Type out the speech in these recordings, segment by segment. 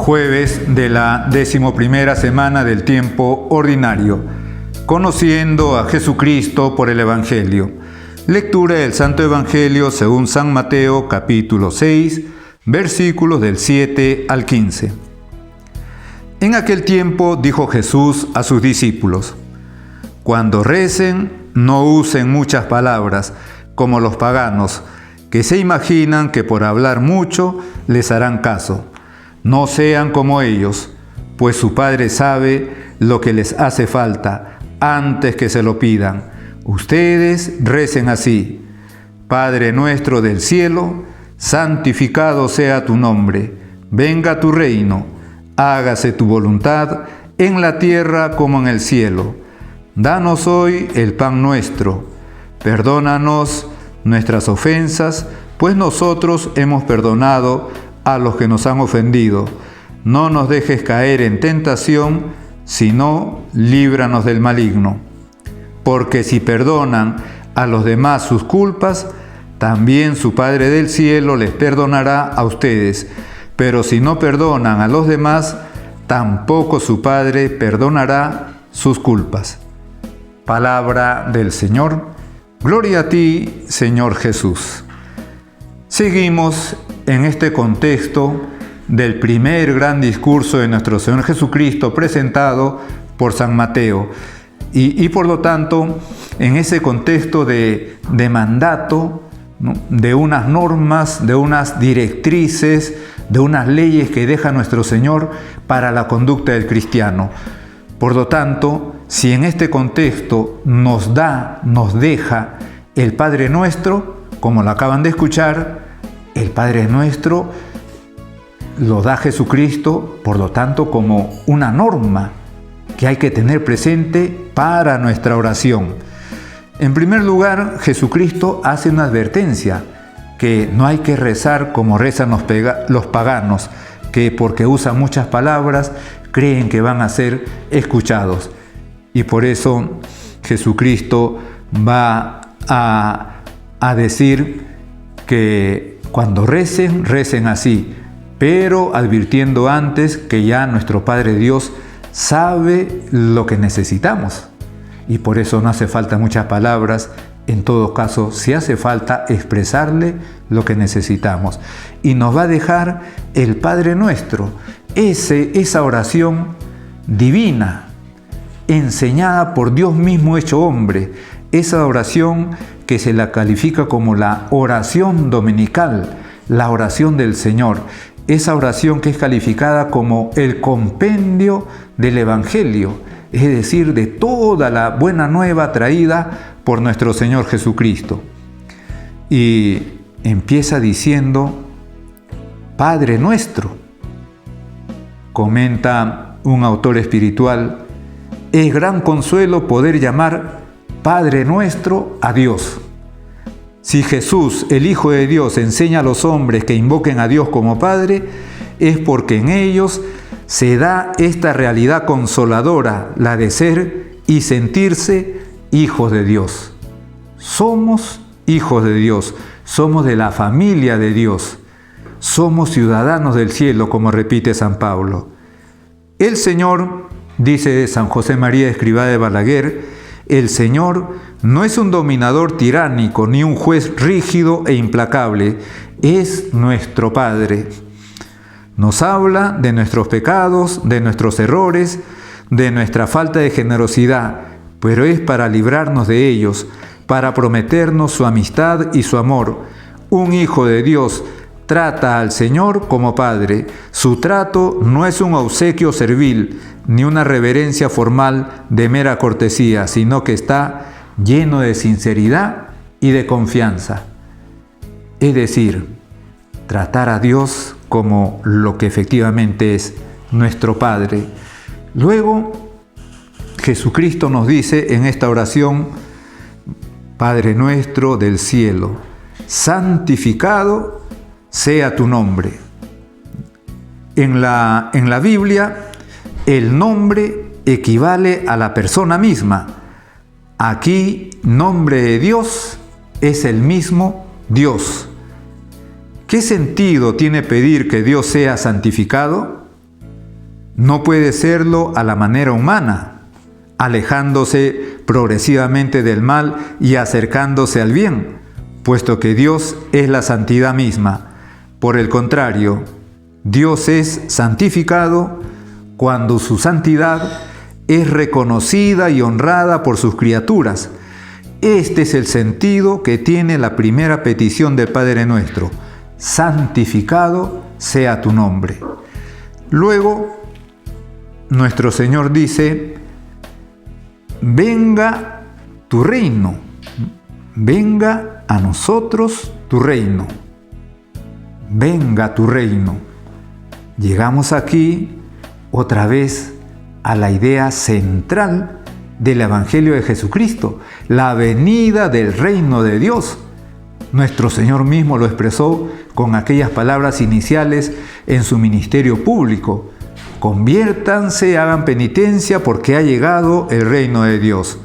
Jueves de la 11ª semana del tiempo ordinario. Conociendo a Jesucristo por el Evangelio. Lectura del Santo Evangelio según San Mateo, capítulo 6, versículos del 7 al 15. En aquel tiempo dijo Jesús a sus discípulos: Cuando recen, no usen muchas palabras, como los paganos, que se imaginan que por hablar mucho les harán caso. No sean como ellos, pues su Padre sabe lo que les hace falta antes que se lo pidan. Ustedes recen así: Padre nuestro del cielo, santificado sea tu nombre. Venga tu reino, hágase tu voluntad en la tierra como en el cielo. Danos hoy el pan nuestro. Perdónanos nuestras ofensas, pues nosotros hemos perdonado a los que nos han ofendido. No nos dejes caer en tentación, sino líbranos del maligno. Porque si perdonan a los demás sus culpas, también su Padre del cielo les perdonará a ustedes. Pero si no perdonan a los demás, tampoco su Padre perdonará sus culpas. Palabra del Señor. Gloria a ti, Señor Jesús. Seguimos en este contexto del primer gran discurso de nuestro Señor Jesucristo presentado por San Mateo. Y por lo tanto, en ese contexto de mandato, ¿no?, de unas normas, de unas directrices, de unas leyes que deja nuestro Señor para la conducta del cristiano. Por lo tanto, si en este contexto nos deja el Padre Nuestro, como lo acaban de escuchar, el Padre Nuestro lo da Jesucristo, por lo tanto, como una norma que hay que tener presente para nuestra oración. En primer lugar, Jesucristo hace una advertencia, que no hay que rezar como rezan los paganos, que porque usan muchas palabras creen que van a ser escuchados. Y por eso Jesucristo va a decir que cuando recen así, pero advirtiendo antes que ya nuestro Padre Dios sabe lo que necesitamos. Y por eso no hace falta muchas palabras. En todo caso, si hace falta expresarle lo que necesitamos. Y nos va a dejar el Padre Nuestro, esa oración divina, enseñada por Dios mismo hecho hombre, esa oración que se la califica como la oración dominical, la oración del Señor, esa oración que es calificada como el compendio del Evangelio, es decir, de toda la buena nueva traída por nuestro Señor Jesucristo. Y empieza diciendo: Padre nuestro. Comenta un autor espiritual: es gran consuelo poder llamar Padre nuestro a Dios. Si Jesús, el Hijo de Dios, enseña a los hombres que invoquen a Dios como Padre, es porque en ellos se da esta realidad consoladora, la de ser y sentirse hijos de Dios. Somos hijos de Dios, somos de la familia de Dios, somos ciudadanos del cielo, como repite San Pablo. El Señor, dice San José María Escrivá de Balaguer, el Señor no es un dominador tiránico ni un juez rígido e implacable, es nuestro Padre. Nos habla de nuestros pecados, de nuestros errores, de nuestra falta de generosidad, pero es para librarnos de ellos, para prometernos su amistad y su amor. Un hijo de Dios trata al Señor como Padre. Su trato no es un obsequio servil, ni una reverencia formal de mera cortesía, sino que está lleno de sinceridad y de confianza. Es decir, tratar a Dios como lo que efectivamente es nuestro Padre. Luego, Jesucristo nos dice en esta oración: Padre nuestro del cielo, santificado sea tu nombre. En la Biblia, el nombre equivale a la persona misma. Aquí, nombre de Dios es el mismo Dios. ¿Qué sentido tiene pedir que Dios sea santificado? No puede serlo a la manera humana, alejándose progresivamente del mal y acercándose al bien, puesto que Dios es la santidad misma. Por el contrario, Dios es santificado cuando su santidad es reconocida y honrada por sus criaturas. Este es el sentido que tiene la primera petición del Padre Nuestro: santificado sea tu nombre. Luego, nuestro Señor dice: venga tu reino, venga a nosotros tu reino, venga tu reino. Llegamos aquí otra vez a la idea central del Evangelio de Jesucristo, la venida del reino de Dios. Nuestro Señor mismo lo expresó con aquellas palabras iniciales en su ministerio público: conviértanse, hagan penitencia, porque ha llegado el reino de Dios.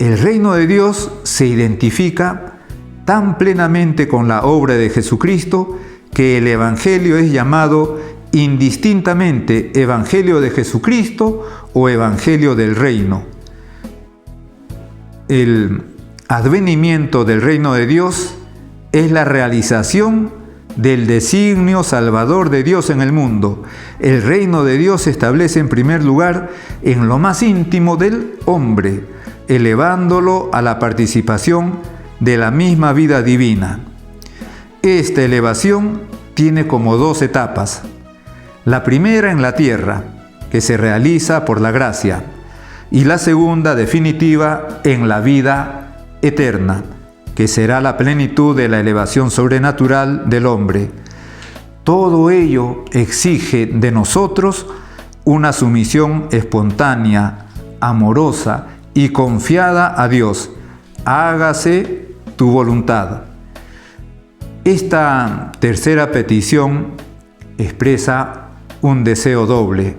El reino de Dios se identifica tan plenamente con la obra de Jesucristo que el Evangelio es llamado indistintamente Evangelio de Jesucristo o Evangelio del reino. El advenimiento del reino de Dios es la realización del designio salvador de Dios en el mundo. El reino de Dios se establece en primer lugar en lo más íntimo del hombre, elevándolo a la participación de la misma vida divina. Esta elevación tiene como dos etapas. La primera en la tierra, que se realiza por la gracia, y la segunda definitiva en la vida eterna, que será la plenitud de la elevación sobrenatural del hombre. Todo ello exige de nosotros una sumisión espontánea, amorosa y confiada a Dios. Hágase tu voluntad. Esta tercera petición expresa un deseo doble.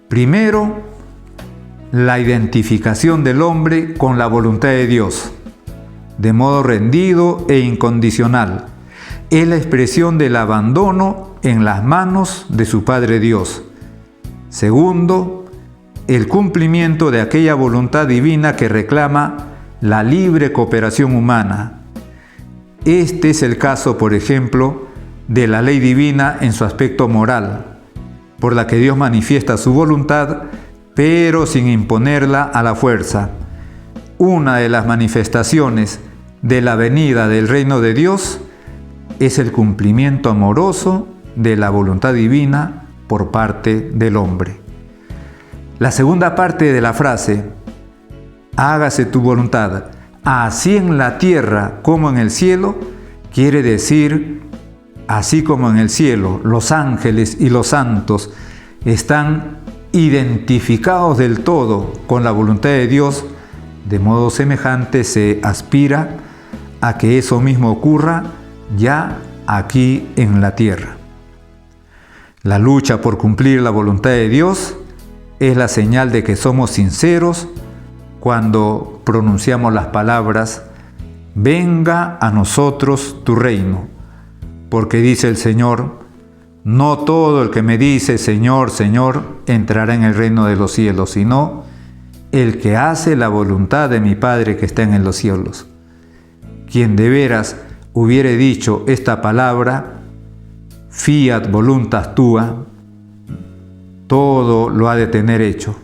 Primero, la identificación del hombre con la voluntad de Dios, de modo rendido e incondicional. Es la expresión del abandono en las manos de su Padre Dios. Segundo, el cumplimiento de aquella voluntad divina que reclama la libre cooperación humana. Este es el caso, por ejemplo, de la ley divina en su aspecto moral, por la que Dios manifiesta su voluntad, pero sin imponerla a la fuerza. Una de las manifestaciones de la venida del reino de Dios es el cumplimiento amoroso de la voluntad divina por parte del hombre. La segunda parte de la frase, hágase tu voluntad, así en la tierra como en el cielo, quiere decir, así como en el cielo los ángeles y los santos están identificados del todo con la voluntad de Dios, de modo semejante se aspira a que eso mismo ocurra ya aquí en la tierra. La lucha por cumplir la voluntad de Dios es la señal de que somos sinceros cuando pronunciamos las palabras: venga a nosotros tu reino, porque dice el Señor: no todo el que me dice Señor, Señor, entrará en el reino de los cielos, sino el que hace la voluntad de mi Padre que está en los cielos. Quien de veras hubiere dicho esta palabra, fiat voluntas tua, todo lo ha de tener hecho,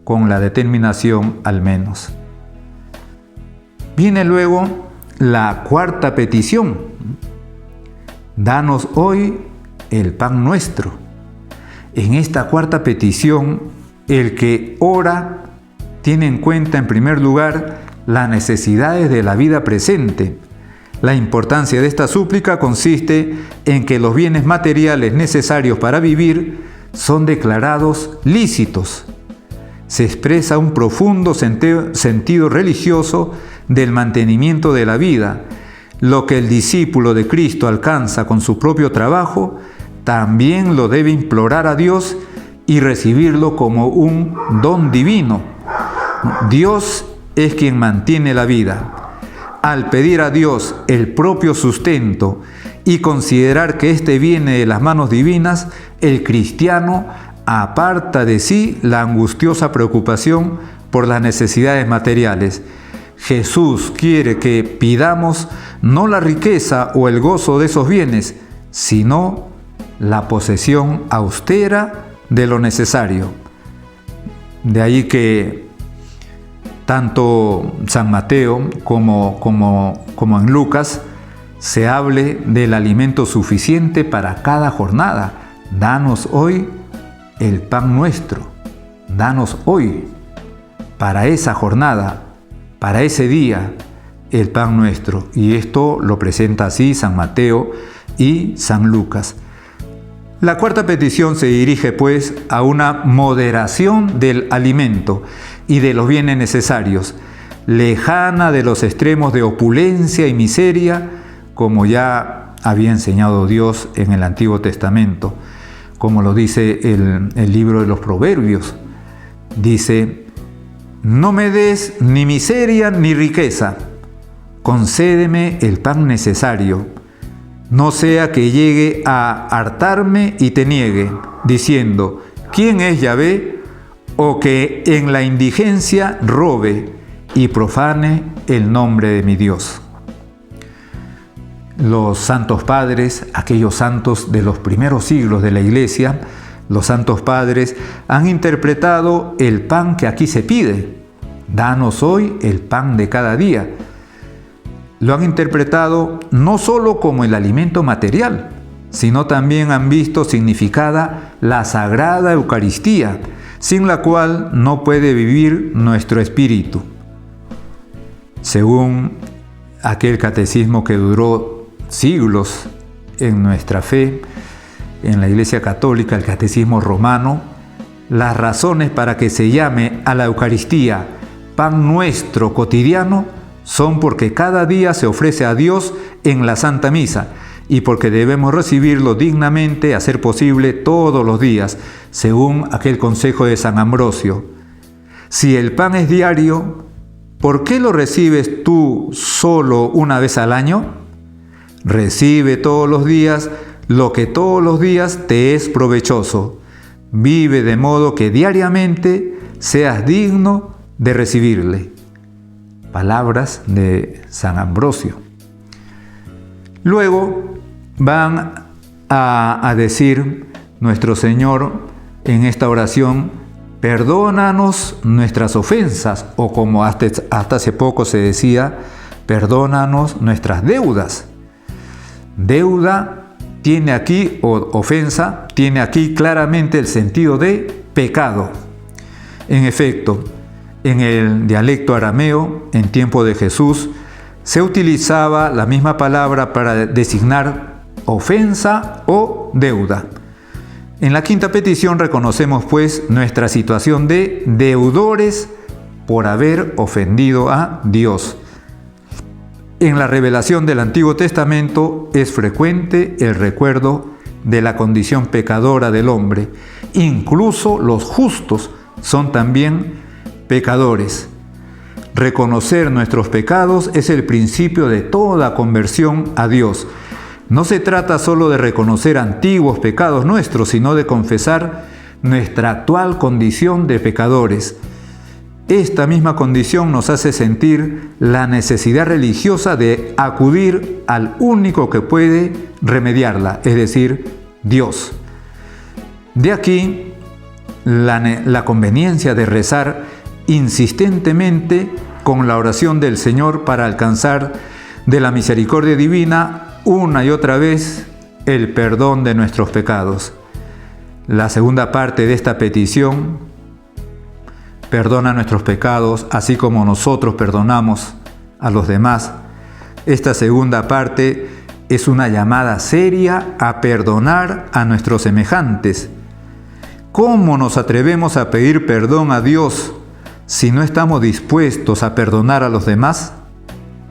con la determinación al menos. Viene luego la cuarta petición: danos hoy el pan nuestro. En esta cuarta petición, el que ora tiene en cuenta en primer lugar las necesidades de la vida presente. La importancia de esta súplica consiste en que los bienes materiales necesarios para vivir son declarados lícitos. Se expresa un profundo sentido religioso del mantenimiento de la vida. Lo que el discípulo de Cristo alcanza con su propio trabajo, también lo debe implorar a Dios y recibirlo como un don divino. Dios es quien mantiene la vida. Al pedir a Dios el propio sustento y considerar que éste viene de las manos divinas, el cristiano aparta de sí la angustiosa preocupación por las necesidades materiales. Jesús quiere que pidamos no la riqueza o el gozo de esos bienes, sino la posesión austera de lo necesario. De ahí que tanto San Mateo como en Lucas se hable del alimento suficiente para cada jornada. Danos hoy el pan nuestro. Danos hoy, para esa jornada, para ese día, el pan nuestro. Y esto lo presenta así San Mateo y San Lucas. La cuarta petición se dirige pues a una moderación del alimento y de los bienes necesarios, lejana de los extremos de opulencia y miseria, como ya había enseñado Dios en el Antiguo Testamento, como lo dice el libro de los Proverbios. Dice: no me des ni miseria ni riqueza, concédeme el pan necesario, no sea que llegue a hartarme y te niegue, diciendo: ¿quién es Yahvé? O que en la indigencia robe y profane el nombre de mi Dios. Los santos padres, aquellos santos de los primeros siglos de la Iglesia, los santos padres han interpretado el pan que aquí se pide. Danos hoy el pan de cada día. Lo han interpretado no solo como el alimento material, sino también han visto significada la Sagrada Eucaristía, sin la cual no puede vivir nuestro espíritu. Según aquel catecismo que duró siglos en nuestra fe, en la Iglesia Católica, el Catecismo Romano, las razones para que se llame a la Eucaristía pan nuestro cotidiano son porque cada día se ofrece a Dios en la Santa Misa y porque debemos recibirlo dignamente, a ser posible todos los días, según aquel consejo de San Ambrosio. Si el pan es diario, ¿por qué lo recibes tú solo una vez al año? Recibe todos los días lo que todos los días te es provechoso. Vive de modo que diariamente seas digno de recibirle. Palabras de San Ambrosio. Luego van a decir nuestro Señor en esta oración: perdónanos nuestras ofensas, o como hasta hace poco se decía, perdónanos nuestras deudas. Deuda tiene aquí, o ofensa, tiene aquí claramente el sentido de pecado. En efecto, en el dialecto arameo, en tiempo de Jesús, se utilizaba la misma palabra para designar ofensa o deuda. En la quinta petición reconocemos pues nuestra situación de deudores por haber ofendido a Dios. En la revelación del Antiguo Testamento es frecuente el recuerdo de la condición pecadora del hombre. Incluso los justos son también pecadores. Reconocer nuestros pecados es el principio de toda conversión a Dios. No se trata solo de reconocer antiguos pecados nuestros, sino de confesar nuestra actual condición de pecadores. Esta misma condición nos hace sentir la necesidad religiosa de acudir al único que puede remediarla, es decir, Dios. De aquí la conveniencia de rezar insistentemente con la oración del Señor para alcanzar de la misericordia divina una y otra vez el perdón de nuestros pecados. La segunda parte de esta petición: perdona nuestros pecados, así como nosotros perdonamos a los demás. Esta segunda parte es una llamada seria a perdonar a nuestros semejantes. ¿Cómo nos atrevemos a pedir perdón a Dios si no estamos dispuestos a perdonar a los demás?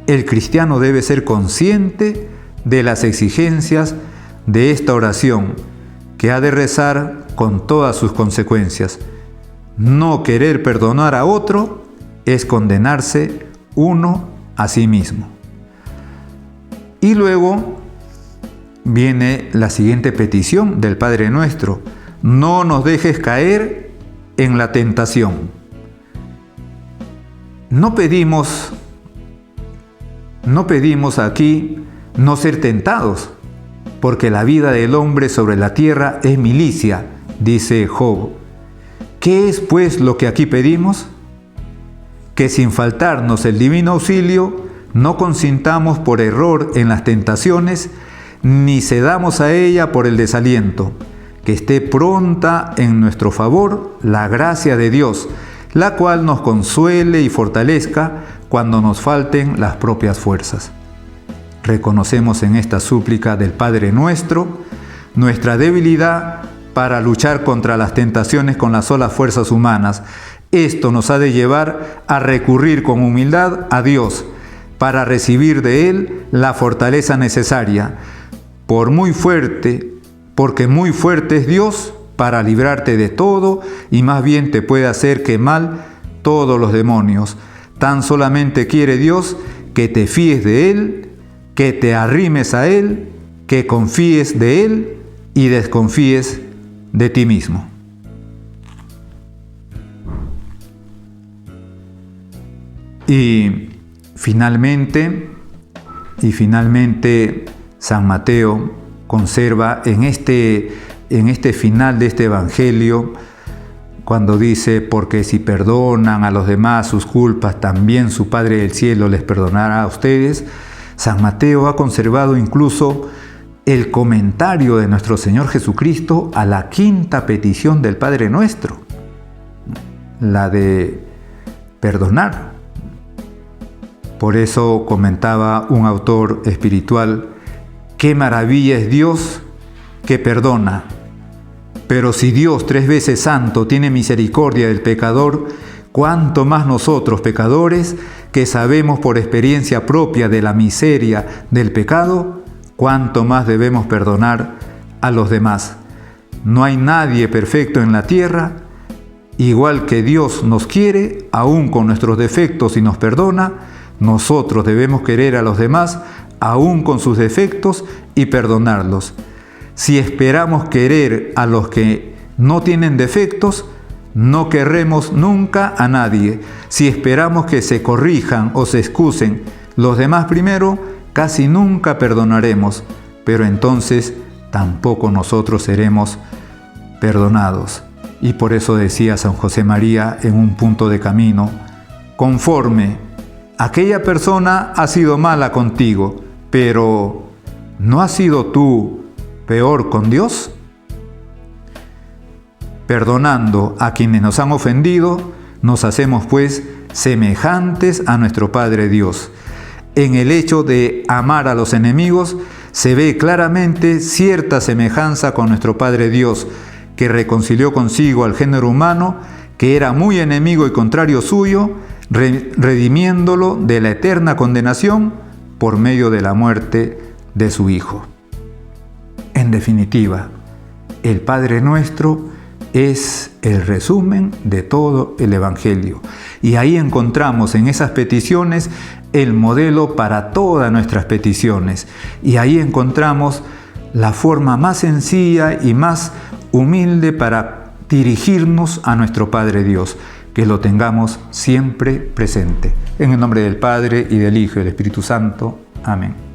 El cristiano debe ser consciente de las exigencias de esta oración, que ha de rezar con todas sus consecuencias. No querer perdonar a otro es condenarse uno a sí mismo. Y luego viene la siguiente petición del Padre Nuestro: no nos dejes caer en la tentación. No pedimos aquí no ser tentados, porque la vida del hombre sobre la tierra es milicia, dice Job. ¿Qué es pues lo que aquí pedimos? Que sin faltarnos el divino auxilio, no consintamos por error en las tentaciones, ni cedamos a ella por el desaliento, que esté pronta en nuestro favor la gracia de Dios, la cual nos consuele y fortalezca cuando nos falten las propias fuerzas. Reconocemos en esta súplica del Padre nuestro nuestra debilidad para luchar contra las tentaciones con las solas fuerzas humanas. Esto nos ha de llevar a recurrir con humildad a Dios para recibir de Él la fortaleza necesaria, porque muy fuerte es Dios para librarte de todo y más bien te puede hacer que mal todos los demonios. Tan solamente quiere Dios que te fíes de Él, que te arrimes a Él, que confíes de Él y desconfíes de ti mismo. Y finalmente, San Mateo conserva en este final de este Evangelio, cuando dice, porque si perdonan a los demás sus culpas, también su Padre del Cielo les perdonará a ustedes. San Mateo ha conservado incluso el comentario de nuestro Señor Jesucristo a la quinta petición del Padre Nuestro, la de perdonar. Por eso comentaba un autor espiritual, qué maravilla es Dios que perdona. Pero si Dios 3 veces santo tiene misericordia del pecador, ¿cuánto más nosotros pecadores, que sabemos por experiencia propia de la miseria del pecado, cuánto más debemos perdonar a los demás? No hay nadie perfecto en la tierra. Igual que Dios nos quiere, aún con nuestros defectos, y nos perdona, nosotros debemos querer a los demás, aún con sus defectos, y perdonarlos. Si esperamos querer a los que no tienen defectos, no querremos nunca a nadie. Si esperamos que se corrijan o se excusen los demás primero, casi nunca perdonaremos, pero entonces tampoco nosotros seremos perdonados. Y por eso decía San José María en un punto de camino, conforme aquella persona ha sido mala contigo, pero ¿no has sido tú peor con Dios? Perdonando a quienes nos han ofendido, nos hacemos pues semejantes a nuestro Padre Dios. En el hecho de amar a los enemigos se ve claramente cierta semejanza con nuestro Padre Dios, que reconcilió consigo al género humano, que era muy enemigo y contrario suyo, redimiéndolo de la eterna condenación por medio de la muerte de su Hijo. En definitiva, el Padre Nuestro es el resumen de todo el Evangelio. Y ahí encontramos en esas peticiones el modelo para todas nuestras peticiones. Y ahí encontramos la forma más sencilla y más humilde para dirigirnos a nuestro Padre Dios. Que lo tengamos siempre presente. En el nombre del Padre, y del Hijo, y del Espíritu Santo. Amén.